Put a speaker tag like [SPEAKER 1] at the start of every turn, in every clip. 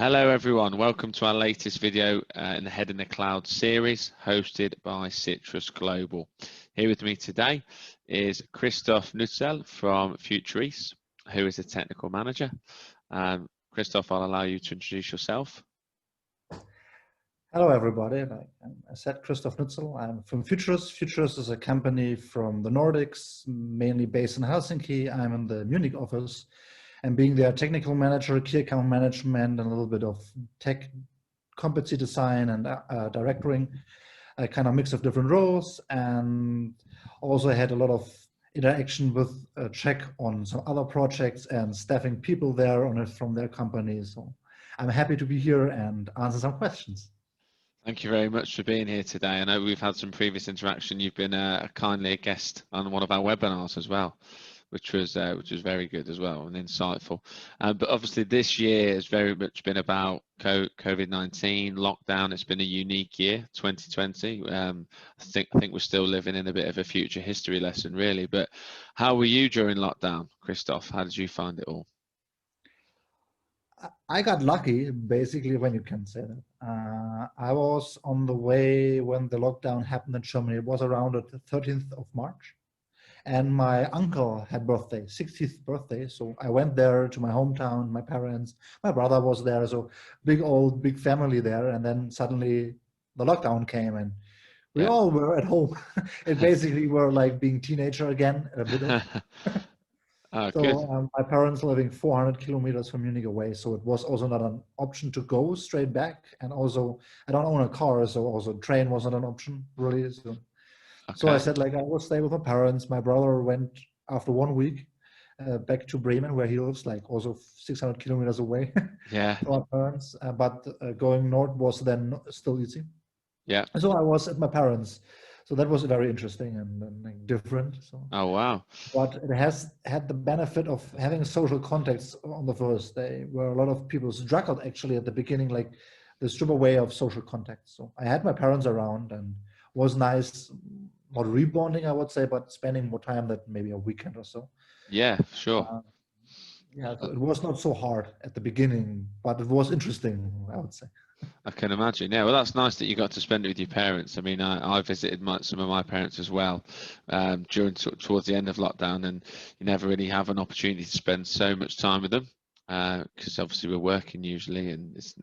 [SPEAKER 1] Hello everyone, welcome to our latest video in the Head in the Cloud series hosted by Citrus Global. Here with me today is Christoph Nützel from Futurice, who is a technical manager. Christoph, I'll allow you to introduce yourself.
[SPEAKER 2] Hello everybody, like I said, Christoph Nützel. I'm from Futurice. Futurice is a company from the Nordics, mainly based in Helsinki. I'm in the Munich office. And being their technical manager, key account management, and a little bit of tech competency design and directoring, a kind of mix of different roles, and also had a lot of interaction with check on some other projects and staffing people there on it from their company. So I'm happy to be here and answer some questions.
[SPEAKER 1] Thank you very much for being here today. I know we've had some previous interaction. You've been kindly a guest on one of our webinars as well, which was very good as well and insightful. But obviously this year has very much been about COVID-19 lockdown. It's been a unique year, 2020. I think we're still living in a bit of a future history lesson, really. But how were you during lockdown, Christoph? How did you find it all?
[SPEAKER 2] I got lucky, basically, when you can say that. I was on the way when the lockdown happened in Germany. It was around the 13th of March. And my uncle had birthday, 60th birthday. So I went there to my hometown, my parents, my brother was there. So big family there. And then suddenly the lockdown came and we all were at home. It basically were like being teenager again, a bit of. My parents living 400 kilometers from Munich away. So it was also not an option to go straight back. And also I don't own a car. So also train was not an option really. So I said, like, I will stay with my parents. My brother went after 1 week back to Bremen, where he lives, like also 600 kilometers away from my parents. But going north was then still easy.
[SPEAKER 1] Yeah.
[SPEAKER 2] So I was at my parents. So that was very interesting and like, different. So.
[SPEAKER 1] Oh, wow.
[SPEAKER 2] But it has had the benefit of having social contacts on the first day, where a lot of people struggled actually at the beginning, like the strip away of social contacts. So I had my parents around and was nice. Not rebonding, I would say, but spending more time than maybe a weekend or so.
[SPEAKER 1] Yeah, sure.
[SPEAKER 2] So it was not so hard at the beginning, but it was interesting, I would say.
[SPEAKER 1] I can imagine. Yeah, well, that's nice that you got to spend it with your parents. I mean, I visited some of my parents as well towards the end of lockdown, and you never really have an opportunity to spend so much time with them. Because obviously we're working usually, and it's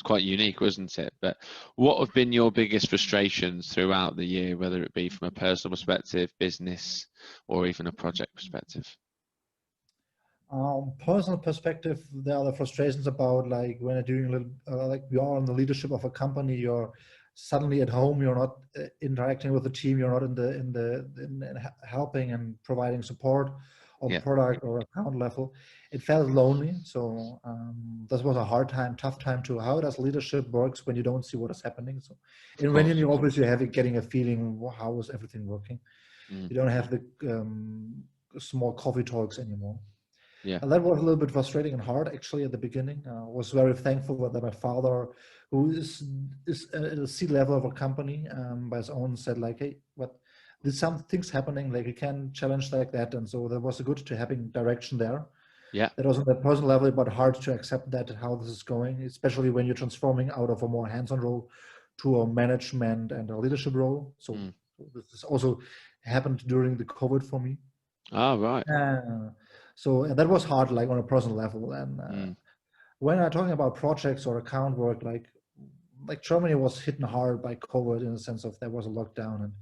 [SPEAKER 1] quite unique, wasn't it? But what have been your biggest frustrations throughout the year, whether it be from a personal perspective, business, or even a project perspective?
[SPEAKER 2] Personal perspective, there are the frustrations about like when you're doing like you are in the leadership of a company, you're suddenly at home, you're not interacting with the team, you're not in helping and providing support on product or account level. It felt lonely. So this was a hard time, tough time to how does leadership works when you don't see what is happening. So when in your office, you're getting a feeling, how is everything working? You don't have the small coffee talks anymore.
[SPEAKER 1] Yeah.
[SPEAKER 2] And that was a little bit frustrating and hard actually at the beginning. I was very thankful that my father, who is at a C-level of a company by his own, said like, hey, there's some things happening, like you can challenge like that. And so that was good to having direction there.
[SPEAKER 1] Yeah.
[SPEAKER 2] That was on the personal level, but hard to accept that how this is going, especially when you're transforming out of a more hands-on role to a management and a leadership role. So this also happened during the COVID for me.
[SPEAKER 1] Oh, right.
[SPEAKER 2] So that was hard, like on a personal level. And when I'm talking about projects or account work, like Germany was hit hard by COVID in the sense of there was a lockdown, and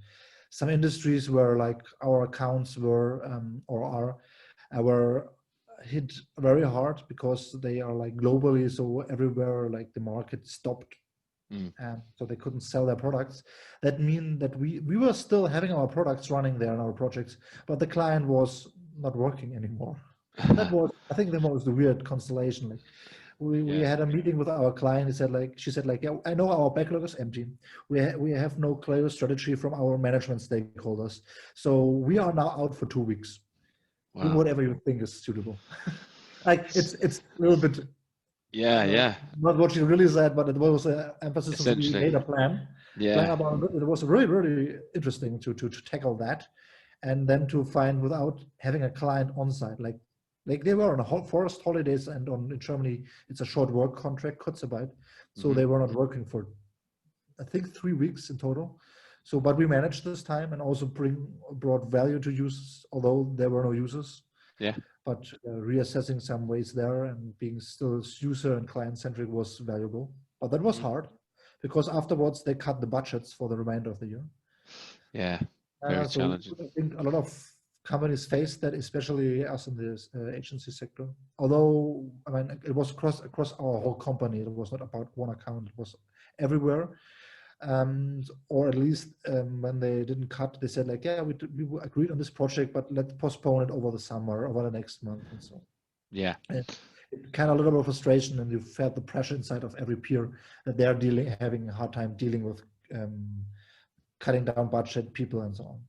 [SPEAKER 2] some industries where like our accounts were were hit very hard because they are like globally, so everywhere like the market stopped. And so they couldn't sell their products. That mean that we were still having our products running there in our projects, but the client was not working anymore. That was, I think, the most weird constellation. Like we had a meeting with our client. She said, yeah, I know our backlog is empty. We have no clear strategy from our management stakeholders. So we are now out for 2 weeks. Wow. Do whatever you think is suitable. Like it's a little bit. Not what she really said, but it was an emphasis on we made a plan. Plan about it. It was really, really interesting to tackle that, and then to find without having a client on site. Like like they were on forced holidays, and in Germany it's a short work contract, Kurzarbeit, so they were not working for, I think, 3 weeks in total. So, but we managed this time and also brought value to users, although there were no users.
[SPEAKER 1] Yeah.
[SPEAKER 2] But reassessing some ways there and being still user and client centric was valuable. But that was hard because afterwards they cut the budgets for the remainder of the year.
[SPEAKER 1] Yeah, very
[SPEAKER 2] So
[SPEAKER 1] challenging.
[SPEAKER 2] I think a lot of companies face that, especially us in this agency sector. Although, I mean, it was across our whole company. It was not about one account. It was everywhere. Or at least when they didn't cut, they said like, yeah, we agreed on this project, but let's postpone it over the summer, over the next month, and so on.
[SPEAKER 1] Yeah.
[SPEAKER 2] And it kind of a little bit of frustration, and you felt the pressure inside of every peer that they're having a hard time dealing with cutting down budget, people, and so on.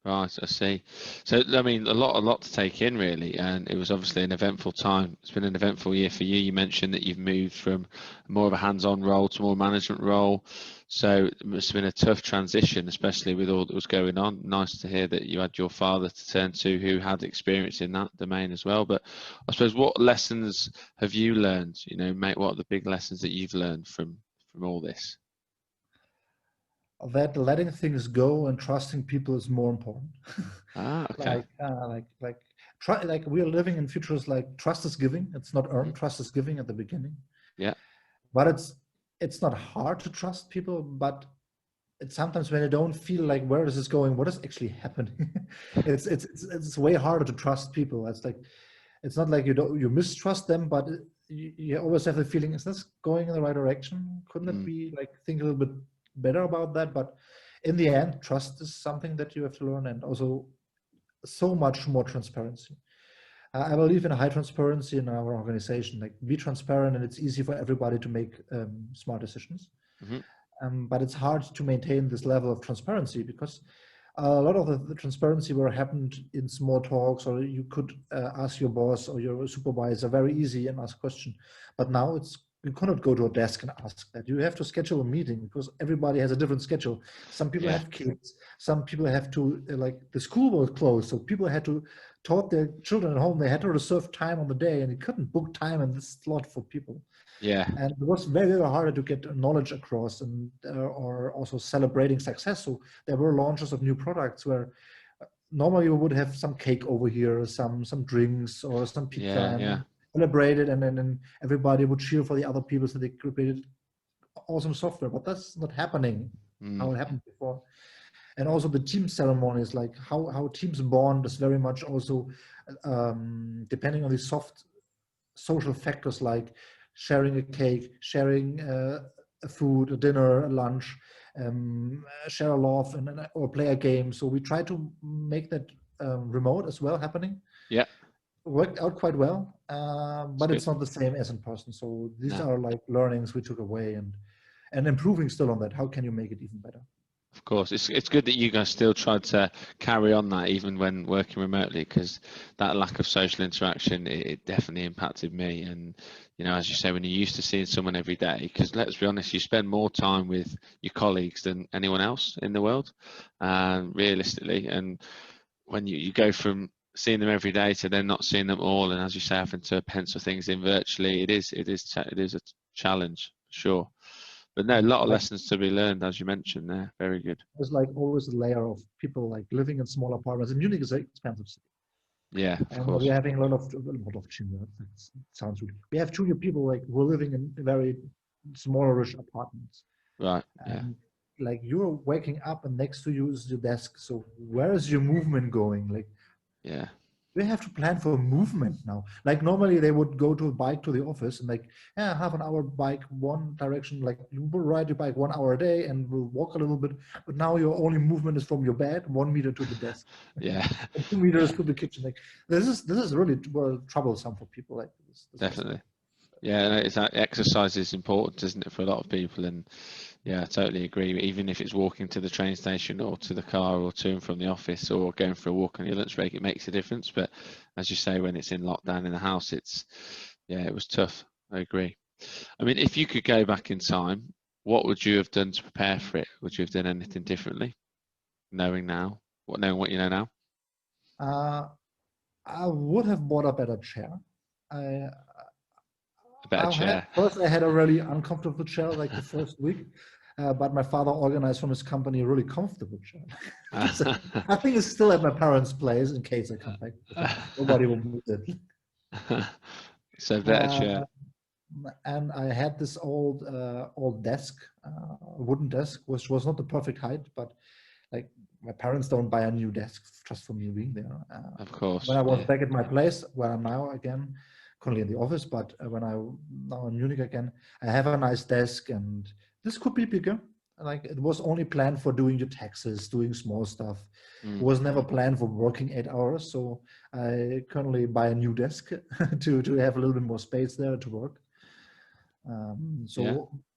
[SPEAKER 1] Right, I see. So, I mean, a lot to take in, really, and it was obviously an eventful time. It's been an eventful year for you. You mentioned that you've moved from more of a hands-on role to more management role, so it must have been a tough transition, especially with all that was going on. Nice to hear that you had your father to turn to, who had experience in that domain as well. But I suppose, what lessons have you learned? You know, mate, what are the big lessons that you've learned from all this?
[SPEAKER 2] That letting things go and trusting people is more important.
[SPEAKER 1] Okay.
[SPEAKER 2] Like we are living in futures like trust is giving. It's not earned. Trust is giving at the beginning.
[SPEAKER 1] Yeah.
[SPEAKER 2] But it's not hard to trust people, but it's sometimes when you don't feel like where is this going, what is actually happening. it's way harder to trust people. It's not like you mistrust them, but you always have the feeling, is this going in the right direction? Couldn't it be like think a little bit better about that? But in the end, trust is something that you have to learn, and also so much more transparency. I believe in a high transparency in our organization. Like, be transparent, and it's easy for everybody to make smart decisions. But it's hard to maintain this level of transparency because a lot of the transparency were happened in small talks, or you could ask your boss or your supervisor very easy and ask a question. But now you cannot go to a desk and ask that. You have to schedule a meeting because everybody has a different schedule. Some people have kids. Some people have to, like, the school was closed, so people had to taught their children at home. They had to reserve time on the day, and you couldn't book time in this slot for people.
[SPEAKER 1] Yeah.
[SPEAKER 2] And it was very, very hard to get knowledge across, and or also celebrating success. So there were launches of new products where normally you would have some cake over here, some drinks or some pizza, and celebrate it, and then everybody would cheer for the other people so they created awesome software. But that's not happening how it happened before. And also the team ceremonies, like how teams bond, is very much also depending on the soft social factors like sharing a cake, sharing a food, a dinner, a lunch, share a laugh, or play a game. So we try to make that remote as well happening.
[SPEAKER 1] Yeah.
[SPEAKER 2] Worked out quite well, but it's not the same as in person. So these are like learnings we took away, and improving still on that. How can you make it even better?
[SPEAKER 1] Of course, it's good that you guys still tried to carry on that even when working remotely, because that lack of social interaction, it definitely impacted me. And, you know, as you say, when you're used to seeing someone every day, because let's be honest, you spend more time with your colleagues than anyone else in the world, realistically. And when you go from seeing them every day to then not seeing them all, and as you say, having to pencil things in virtually, it is a challenge, sure. But no, a lot of lessons to be learned, as you mentioned there. Very good.
[SPEAKER 2] There's like always a layer of people like living in small apartments. And Munich is an expensive city.
[SPEAKER 1] Yeah, of course.
[SPEAKER 2] We're having a lot of junior. That sounds rude. We have junior people like who are living in very smallerish apartments.
[SPEAKER 1] Right.
[SPEAKER 2] And like you're waking up and next to you is your desk. So where is your movement going? Like,
[SPEAKER 1] yeah.
[SPEAKER 2] We have to plan for movement now. Like normally they would go to a bike to the office and like, half an hour bike one direction, like you will ride your bike 1 hour a day and will walk a little bit. But now your only movement is from your bed, 1 meter to the desk.
[SPEAKER 1] Yeah.
[SPEAKER 2] And 2 meters to the kitchen. Like this is really troublesome for people like this.
[SPEAKER 1] Definitely. Yeah, it's exercise is important, isn't it, for a lot of people? And yeah, I totally agree. Even if it's walking to the train station or to the car or to and from the office or going for a walk on your lunch break, it makes a difference. But as you say, when it's in lockdown in the house, it was tough. I agree. I mean, if you could go back in time, what would you have done to prepare for it? Would you have done anything differently, knowing what you know now?
[SPEAKER 2] I would have bought a better chair. I
[SPEAKER 1] A better chair.
[SPEAKER 2] First I had a really uncomfortable chair like the first week, but my father organized from his company a really comfortable chair. So I think it's still at my parents' place in case I come back. Nobody will move it.
[SPEAKER 1] So better chair.
[SPEAKER 2] And I had this old desk, wooden desk, which was not the perfect height, but like my parents don't buy a new desk just for me being there.
[SPEAKER 1] Of course.
[SPEAKER 2] When I was back at my place, where I'm now again, currently in the office, but when I'm now in Munich again, I have a nice desk, and this could be bigger. Like it was only planned for doing your taxes, doing small stuff. It was never planned for working 8 hours. So I currently buy a new desk to have a little bit more space there to work.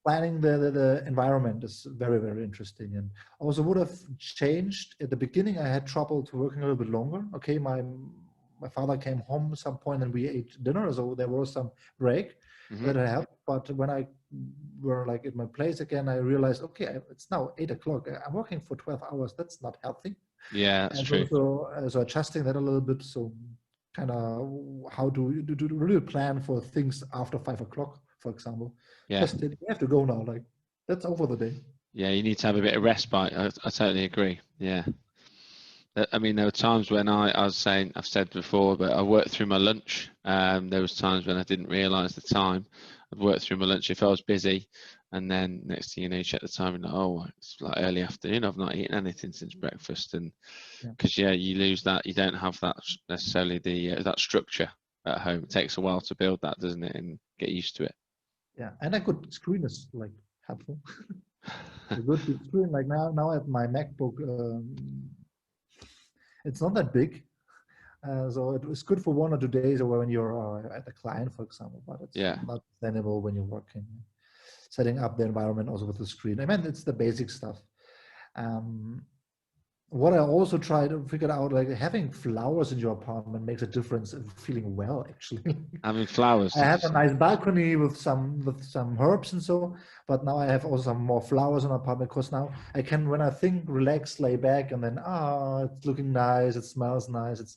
[SPEAKER 2] Planning the environment is very, very interesting, and also would have changed. At the beginning, I had trouble to working a little bit longer. Okay, my father came home at some point and we ate dinner, so there was some break that I helped. But when I were like at my place again, I realized, okay, it's now 8 o'clock. I'm working for 12 hours. That's not healthy.
[SPEAKER 1] Yeah, that's true.
[SPEAKER 2] So adjusting that a little bit. So kind of how to really plan for things after 5 o'clock, for example.
[SPEAKER 1] Yeah.
[SPEAKER 2] Just you have to go now. Like that's over the day.
[SPEAKER 1] Yeah, you need to have a bit of respite. I totally agree. Yeah. I mean, there were times when I was saying, I've said before, but I worked through my lunch. There was times when I didn't realise the time. I'd work through my lunch if I was busy, and then next thing you know, you check the time and it's like early afternoon. I've not eaten anything since breakfast, and because you lose that. You don't have that necessarily that structure at home. It takes a while to build that, doesn't it, and get used to it.
[SPEAKER 2] Yeah, and a good screen is like helpful. A good screen, like now at my MacBook. It's not that big, so it was good for 1 or 2 days, or when you're at a client, for example. But it's not sustainable when you're working. Setting up the environment also with the screen. I mean, it's the basic stuff. What I also try to figure out, like having flowers in your apartment makes a difference in feeling well. Actually,
[SPEAKER 1] having flowers.
[SPEAKER 2] I have a nice balcony with some herbs and so. But now I have also some more flowers in my apartment because now I can, when I think, relax, lay back, and then it's looking nice, it smells nice. It's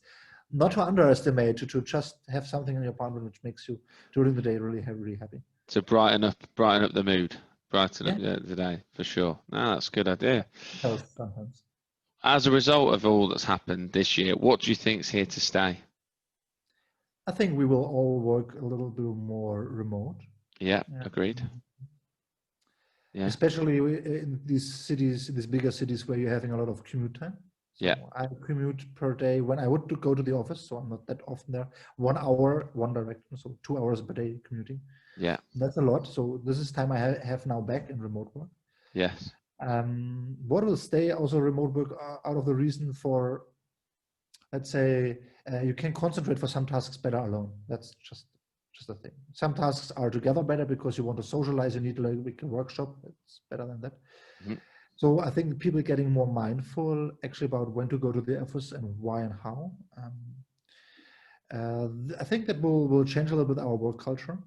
[SPEAKER 2] not to underestimate to just have something in your apartment which makes you during the day really happy.
[SPEAKER 1] To brighten up the mood, brighten up the day for sure. No, that's a good idea.
[SPEAKER 2] Sometimes.
[SPEAKER 1] As a result of all that's happened this year, what do you think's here to stay?
[SPEAKER 2] I think we will all work a little bit more remote.
[SPEAKER 1] Yeah, agreed. Yeah.
[SPEAKER 2] Especially in these cities, these bigger cities where you're having a lot of commute time. So I commute per day when I would go to the office, so I'm not that often there. 1 hour, one direction, so 2 hours per day commuting.
[SPEAKER 1] Yeah.
[SPEAKER 2] That's a lot. So this is time I have now back in remote work.
[SPEAKER 1] Yes.
[SPEAKER 2] What will stay also remote work out of the reason for, let's say, you can concentrate for some tasks better alone. That's just a thing. Some tasks are together better because you want to socialize. You need like a workshop. It's better than that. So I think people are getting more mindful actually about when to go to the office and why and how. I think that will change a little bit our work culture.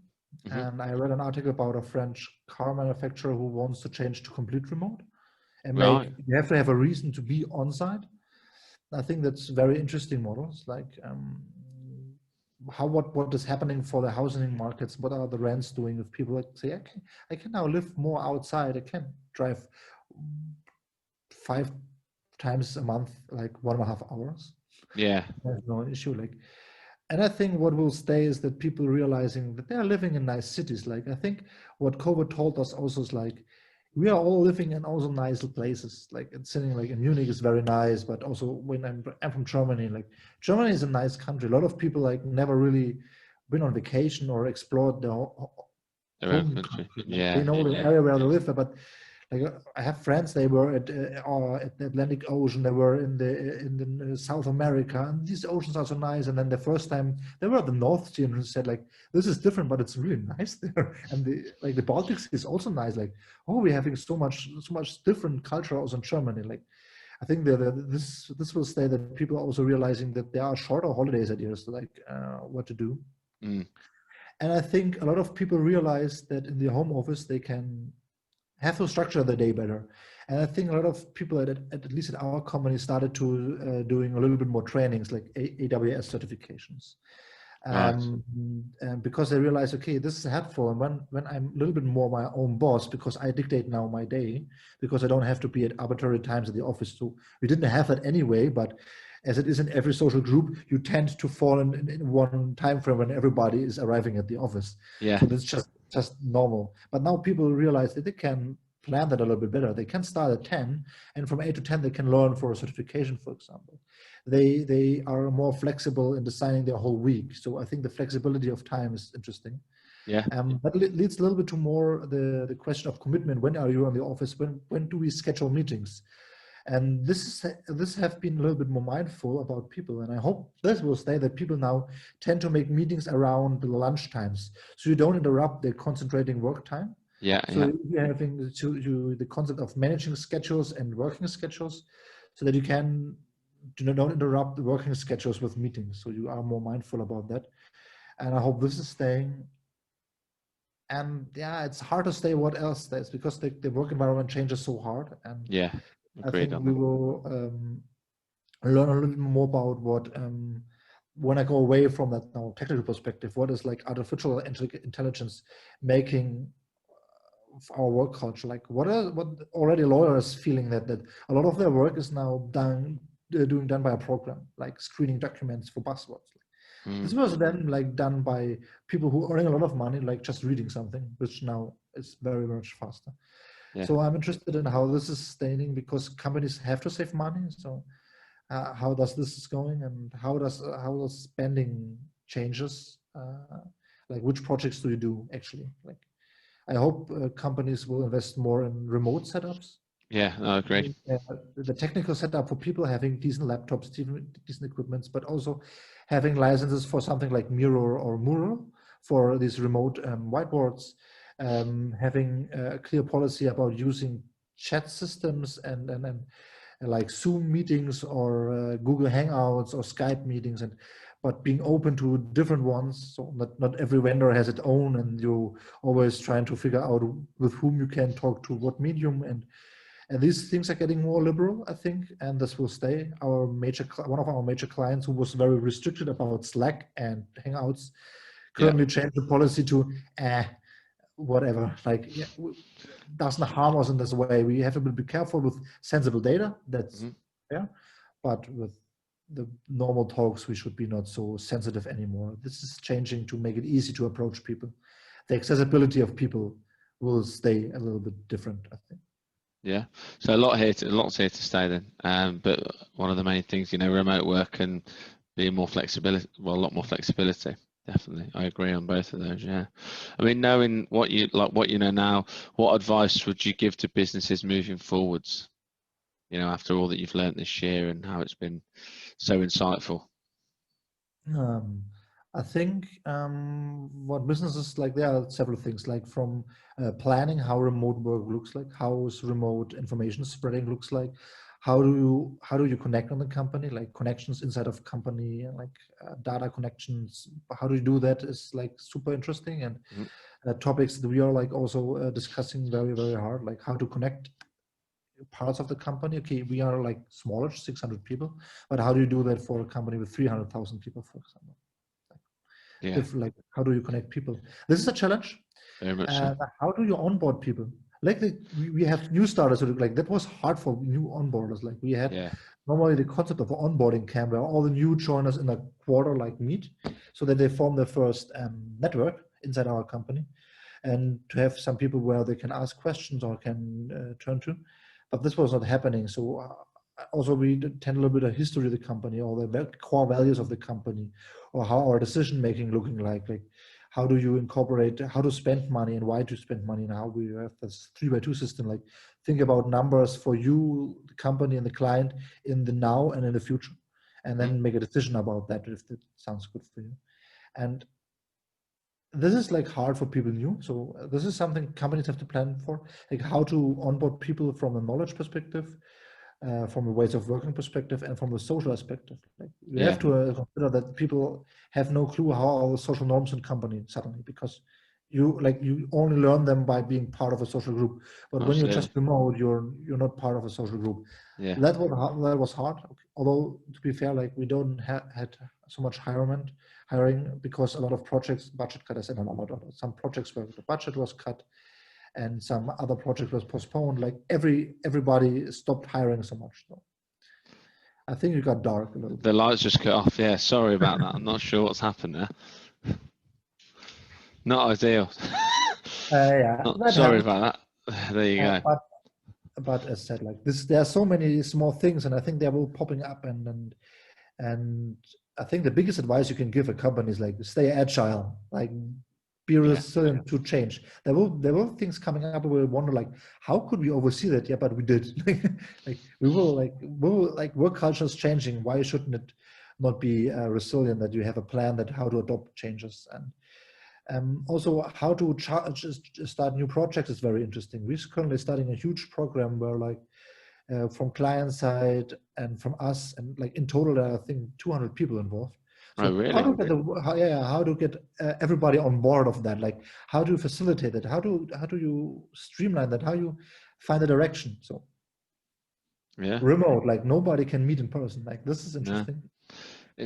[SPEAKER 2] And I read an article about a French car manufacturer who wants to change to complete remote and you have to have a reason to be on site. I think that's very interesting models, like what is happening for the housing markets. What are the rents doing if people say, I can now live more outside. I can drive 5 times a month, like 1.5 hours.
[SPEAKER 1] Yeah.
[SPEAKER 2] There's no issue. And I think what will stay is that people realizing that they're living in nice cities. Like I think what COVID told us also is like, we are all living in also nice places. Like it's sitting like in Munich is very nice, but also when I'm from Germany, like Germany is a nice country. A lot of people like never really been on vacation or explored their home country. They know the area where they live, but like I have friends, they were at the Atlantic Ocean, they were in the South America, and these oceans are so nice. And then the first time they were at the North Sea and said like, this is different, but it's really nice there. And the Baltic Sea is also nice. Like, we're having so much different culture also in Germany. Like, I think that this will stay, that people are also realizing that there are shorter holidays at years, like what to do. And I think a lot of people realize that in the home office they can have to structure the day better. And I think a lot of people at least at our company started to doing a little bit more trainings like AWS certifications.
[SPEAKER 1] Right.
[SPEAKER 2] And because I realized, okay, this is helpful. And when I'm a little bit more my own boss, because I dictate now my day, because I don't have to be at arbitrary times at the office. So we didn't have that anyway, but as it is in every social group, you tend to fall in one time frame when everybody is arriving at the office.
[SPEAKER 1] Yeah.
[SPEAKER 2] So that's just normal. But now people realize that they can plan that a little bit better. They can start at 10, and from 8 to 10, they can learn for a certification, for example. They are more flexible in designing their whole week. So I think the flexibility of time is interesting.
[SPEAKER 1] Yeah.
[SPEAKER 2] But leads a little bit to more the question of commitment. When are you on the office? When do we schedule meetings? And this have been a little bit more mindful about people, and I hope this will stay, that people now tend to make meetings around the lunch times, so you don't interrupt their concentrating work time.
[SPEAKER 1] Yeah.
[SPEAKER 2] So
[SPEAKER 1] Yeah.
[SPEAKER 2] you're having the concept of managing schedules and working schedules, so that you don't interrupt the working schedules with meetings. So you are more mindful about that, and I hope this is staying. And yeah, it's hard to say what else stays, because the work environment changes so hard, and
[SPEAKER 1] Yeah.
[SPEAKER 2] I
[SPEAKER 1] Agreed
[SPEAKER 2] think
[SPEAKER 1] on
[SPEAKER 2] we
[SPEAKER 1] that.
[SPEAKER 2] will learn a little bit more about what, when I go away from that now technical perspective, what is like artificial intelligence making our work culture. Like what already lawyers feeling that a lot of their work is now done by a program, like screening documents for buzzwords. This was then like done by people who earning a lot of money, like just reading something, which now is very much faster.
[SPEAKER 1] Yeah.
[SPEAKER 2] So I'm interested in how this is sustaining, because companies have to save money. So how does this is going, and how does spending changes? Like which projects do you do actually? Like I hope companies will invest more in remote setups.
[SPEAKER 1] Yeah. I agree.
[SPEAKER 2] The technical setup for people having decent laptops, decent equipments, but also having licenses for something like Miro or Mural for these remote whiteboards, having a clear policy about using chat systems and like Zoom meetings or Google Hangouts or Skype meetings, but being open to different ones. So not every vendor has its own, and you always trying to figure out with whom you can talk to what medium, and these things are getting more liberal, I think, and this will stay. One of our major clients, who was very restricted about Slack and Hangouts,
[SPEAKER 1] Yeah.
[SPEAKER 2] currently changed the policy to whatever, like doesn't harm us in this way. We have to be careful with sensible data. That's but with the normal talks, we should be not so sensitive anymore. This is changing to make it easy to approach people. The accessibility of people will stay a little bit different, I think.
[SPEAKER 1] Yeah, so lots here to stay then. But one of the main things, remote work and being more flexibility, a lot more flexibility. Definitely, I agree on both of those. Yeah, I mean, knowing what you know now, what advice would you give to businesses moving forwards? After all that you've learned this year and how it's been so insightful.
[SPEAKER 2] I think what businesses, like, there are several things, like from planning how remote work looks like, how is remote information spreading looks like, how do you connect on the company, like connections inside of company, like data connections. How do you do that is like super interesting, and topics that we are like also discussing very, very hard, like how to connect parts of the company. Okay, we are like smaller, 600 people, but how do you do that for a company with 300,000 people, for example?
[SPEAKER 1] Yeah.
[SPEAKER 2] Like how do you connect people? This is a challenge.
[SPEAKER 1] Very much so.
[SPEAKER 2] How do you onboard people? Like we have new starters, so like that was hard for new onboarders. Like we had normally the concept of an onboarding camp where all the new joiners in a quarter like meet, so that they form their first network inside our company, and to have some people where they can ask questions or can turn to. But this was not happening. So also we tend a little bit of history of the company, or the core values of the company, or how our decision making looking like how do you incorporate how to spend money and why to spend money, and how we have this 3x2 system, like think about numbers for you, the company and the client, in the now and in the future, and then make a decision about that if that sounds good for you. And this is like hard for people new. So this is something companies have to plan for, like how to onboard people from a knowledge perspective, from a ways of working perspective, and from the social perspective. Like you have to consider that people have no clue how all the social norms in company suddenly, because you only learn them by being part of a social group. But when you're
[SPEAKER 1] Absolutely.
[SPEAKER 2] just remote, you're not part of a social group.
[SPEAKER 1] Yeah.
[SPEAKER 2] That was hard. Although to be fair, like we don't had so much hiring because a lot of projects budget cut. I said a lot of some projects where the budget was cut, and some other project was postponed. Like everybody stopped hiring so much. So I think it got dark a little bit.
[SPEAKER 1] The lights just cut off. Yeah, sorry about that. I'm not sure what's happened there. Not ideal.
[SPEAKER 2] Yeah, that
[SPEAKER 1] Sorry
[SPEAKER 2] happens.
[SPEAKER 1] about that. There you go.
[SPEAKER 2] But as said, like this, there are so many small things, and I think they're all popping up. And I think the biggest advice you can give a company is like stay agile, like be resilient to change. There were things coming up where we wonder like how could we oversee that? Yeah, but we did. Like we will like work culture is changing. Why shouldn't it not be resilient? That you have a plan that how to adopt changes and. Also, how to start new projects is very interesting. We're currently starting a huge program where, like, from client side and from us, and like in total, I think 200 people involved. So
[SPEAKER 1] Oh, really?
[SPEAKER 2] how to get everybody on board of that? Like, how do you facilitate it? How do you streamline that? How you find the direction? So,
[SPEAKER 1] yeah,
[SPEAKER 2] remote, like nobody can meet in person. Like this is interesting.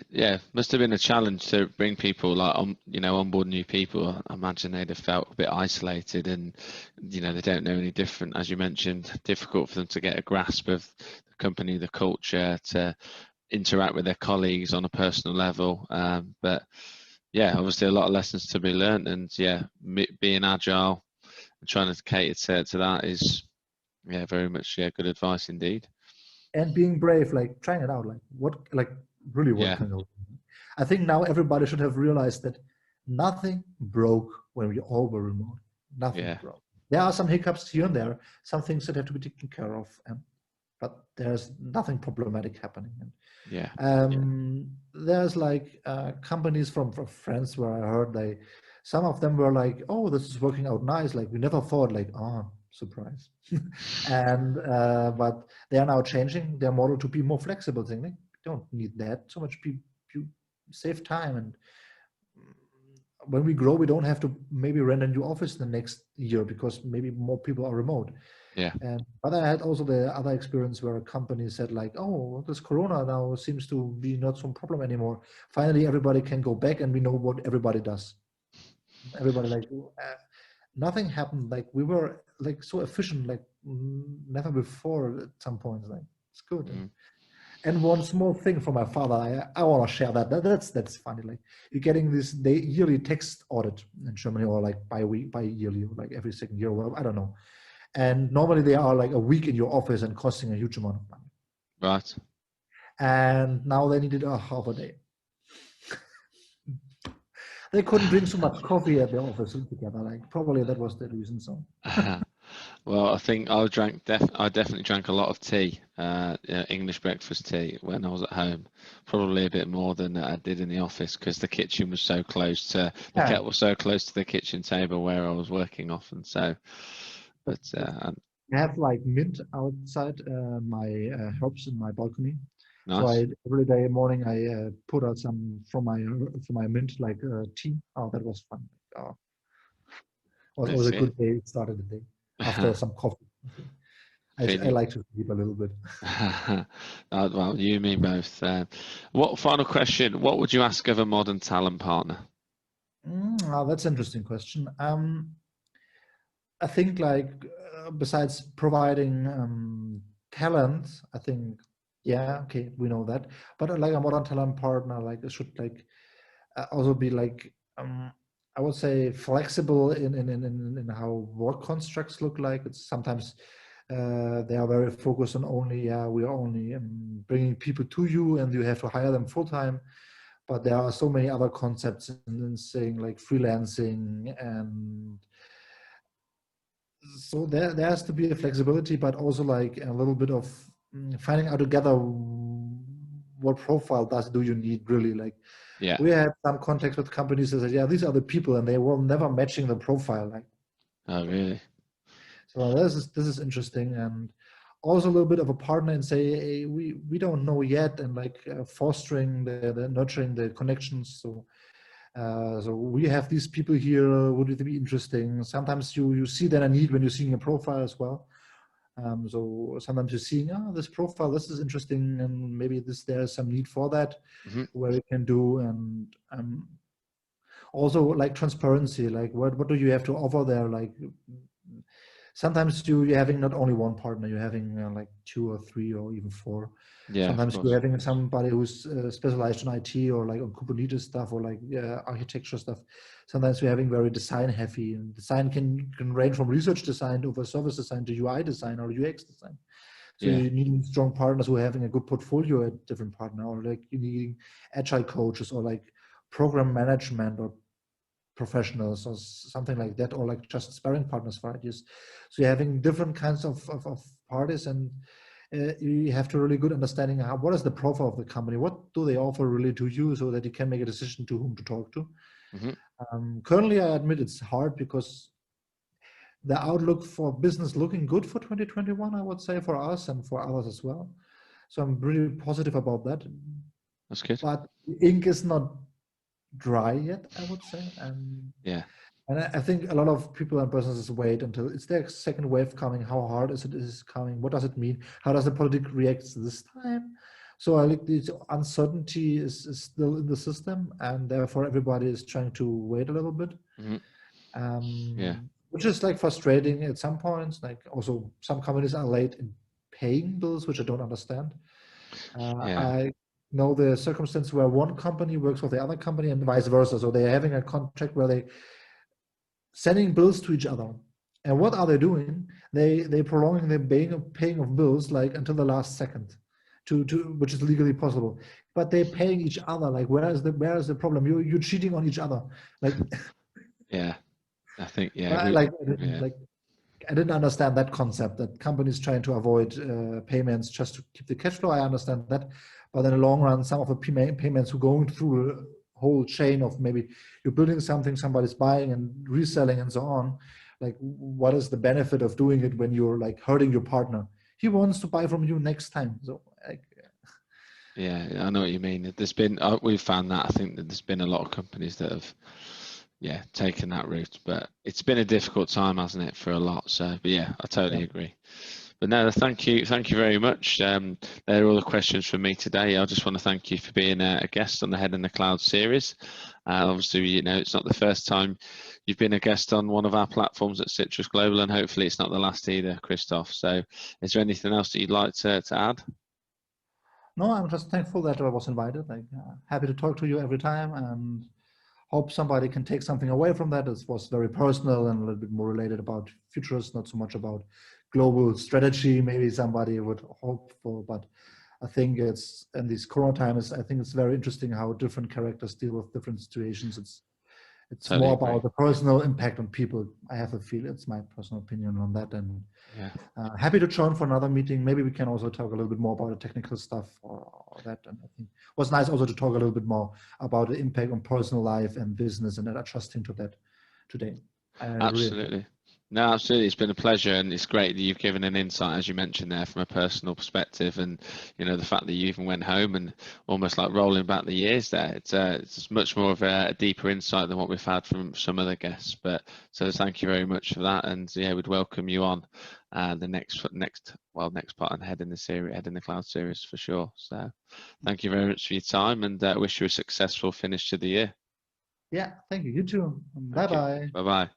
[SPEAKER 1] Yeah, must have been a challenge to bring people like onboard new people. I imagine they'd have felt a bit isolated, and they don't know any different. As you mentioned, difficult for them to get a grasp of the company, the culture, to interact with their colleagues on a personal level. But yeah, obviously a lot of lessons to be learned, and yeah, being agile and trying to cater to that is very much good advice indeed.
[SPEAKER 2] And being brave, like trying it out, really what can go. I think now everybody should have realized that nothing broke when we all were remote. Nothing broke. There are some hiccups here and there, some things that have to be taken care of, but there's nothing problematic happening. And there's like companies from France where I heard some of them were like, oh, this is working out nice. Like we never thought, like, oh, surprise. And but they are now changing their model to be more flexible. Saying we don't need that so much. You save time, and when we grow, we don't have to maybe rent a new office the next year because maybe more people are remote. But I had also the other experience where a company said like, oh, this Corona now seems to be not some problem anymore. Finally, everybody can go back and we know what everybody does. Everybody like, nothing happened. Like we were like so efficient, like never before at some points. Like it's good. And one small thing from my father, I want to share that. That's funny. Like you're getting this yearly tax audit in Germany, or like bi-yearly, or like every second year, or I don't know. And normally they are like a week in your office and costing a huge amount of money.
[SPEAKER 1] Right.
[SPEAKER 2] And now they needed a half a day. They couldn't drink so much coffee at the office together. Like probably that was the reason. So.
[SPEAKER 1] Well, I think I definitely drank a lot of tea, English breakfast tea, when I was at home. Probably a bit more than I did in the office because the kitchen was so close to the kettle was so close to the kitchen table where I was working often. So, but
[SPEAKER 2] I have like mint outside my herbs in my balcony. Nice. So every day morning I put out some from my mint like tea. Oh, that was fun. Oh, it was a good day. It started the day after some coffee. I like to sleep a little bit.
[SPEAKER 1] Well, you and me both. What final question? What would you ask of a modern talent partner?
[SPEAKER 2] That's an interesting question. I think like besides providing talent, I think okay, we know that. But like a modern talent partner, like it should like also be like I would say flexible in how work constructs look like. It's sometimes they are very focused on only we are only bringing people to you and you have to hire them full time. But there are so many other concepts in saying like freelancing, and so there has to be a flexibility, but also like a little bit of finding out together what profile do you need really. Like we had some contacts with companies that said, these are the people, and they were never matching the profile. Like,
[SPEAKER 1] oh really?
[SPEAKER 2] So this is interesting, and also a little bit of a partner and say, hey, we don't know yet, and like fostering the nurturing the connections. So So we have these people here, would it be interesting? Sometimes you see that a need when you're seeing a profile as well. So sometimes you're seeing, this profile, this is interesting, and maybe there's some need for that, where we can do. And also like transparency, like what do you have to offer there? Like sometimes you're having not only one partner, you're having like 2 or 3 or even 4.
[SPEAKER 1] Yeah,
[SPEAKER 2] sometimes you're having somebody who's specialized in IT or like on Kubernetes stuff or like architecture stuff. Sometimes we're having very design heavy, and design can range from research design over service design to UI design or UX design. So you need strong partners who are having a good portfolio at different partner, or like you need agile coaches or like program management or professionals or something like that, or like just sparring partners for ideas. So you're having different kinds of parties, and you have to really good understanding what is the profile of the company, what do they offer really to you, so that you can make a decision to whom to talk to. Currently, I admit it's hard because the outlook for business looking good for 2021, I would say, for us and for others as well. So I'm really positive about that.
[SPEAKER 1] That's good.
[SPEAKER 2] But the ink is not dry yet, I would say. And I think a lot of people and businesses wait until it's their second wave coming. How hard is it coming? What does it mean? How does the politics react this time? So I think this uncertainty is still in the system, and therefore everybody is trying to wait a little bit. Which is like frustrating at some points. Like also some companies are late in paying bills, which I don't understand. I know the circumstance where one company works for the other company and vice versa. So they're having a contract where they sending bills to each other. And what are they doing? They prolonging the paying of bills like until the last second, to which is legally possible. But they're paying each other. Like where is the problem? You're cheating on each other. Like
[SPEAKER 1] I think
[SPEAKER 2] I didn't understand that concept, that companies trying to avoid payments just to keep the cash flow. I understand that, but in the long run, some of the payments who are going through a whole chain of maybe you're building something, somebody's buying and reselling and so on. Like, what is the benefit of doing it when you're like hurting your partner? He wants to buy from you next time. So
[SPEAKER 1] I know what you mean. There's been we've found that I think that there's been a lot of companies that have taken that route, but it's been a difficult time, hasn't it, for a lot. So but I totally agree. But no, thank you very much. They're all the questions from me today. I just want to thank you for being a guest on the Head in the Cloud series. Obviously, it's not the first time you've been a guest on one of our platforms at Citrus Global, and hopefully it's not the last either, Christoph. So is there anything else that you'd like to add?
[SPEAKER 2] No, I'm just thankful that I was invited. Like, happy to talk to you every time, and hope somebody can take something away from that. It was very personal and a little bit more related about Futurice, not so much about global strategy. Maybe somebody would hope for, but I think it's in these Corona times, I think it's very interesting how different characters deal with different situations. It's totally more about the personal impact on people. I have a feel. It's my personal opinion on that, and happy to join for another meeting. Maybe we can also talk a little bit more about the technical stuff or that. And I think it was nice also to talk a little bit more about the impact on personal life and business, and adjusting to that today.
[SPEAKER 1] Absolutely. No, absolutely. It's been a pleasure, and it's great that you've given an insight, as you mentioned there, from a personal perspective, and the fact that you even went home and almost like rolling back the years there. It's much more of a deeper insight than what we've had from some other guests. But so thank you very much for that, and we'd welcome you on the next part and Head in the Cloud series for sure. So thank you very much for your time, and wish you a successful finish to the year.
[SPEAKER 2] Yeah, thank you. You too. Bye bye.
[SPEAKER 1] Bye bye.